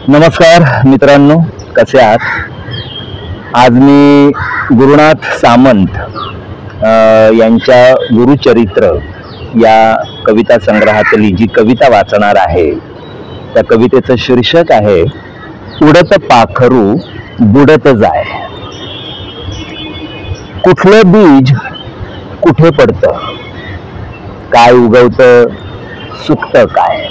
नमस्कार मित्रांनो, कसे आहात? आज मी गुरुनाथ सामंत यांच्या गुरुचरित्र या कविता संग्रहातली जी कविता वाचणार आहे त्या कवितेचं शीर्षक आहे उडत पाखरू बुडत जाय. कुठलं बीज कुठे पडतं, काय उगवतं, सुकतं काय.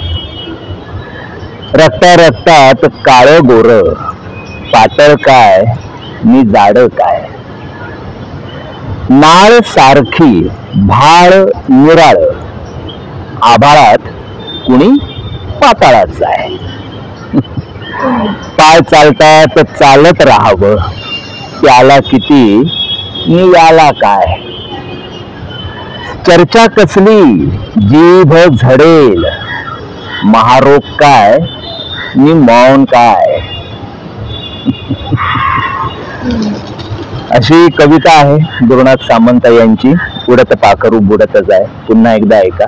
रक्ता रक्तात काळ गोर, पातळ काय नि जाड काय. नाळ सारखी भाळ निराळ, आभाळात कुणी पाताळात जाय. पाय चालतात चालत राहावं, त्याला किती नि याला काय. चर्चा कसली जीभ झडेल, महारोग काय नि मौन काय. अशी कविता आहे गुरुनाथ सामंत यांची, उडत पाखरू बुडत जाय. पुन्हा एकदा ऐका.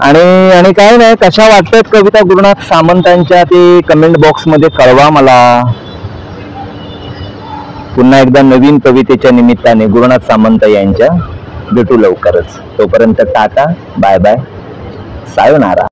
आणि काय नाही, कशा वाटतात कविता गुरुनाथ सामंतांच्या ते कमेंट बॉक्स मध्ये कळवा मला. पुन्हा एकदा नवीन कवितेच्या निमित्ताने गुरुनाथ सामंत यांच्या भेटू लवकरच. तोपर्यंत टाटा, बाय बाय, सायोनारा.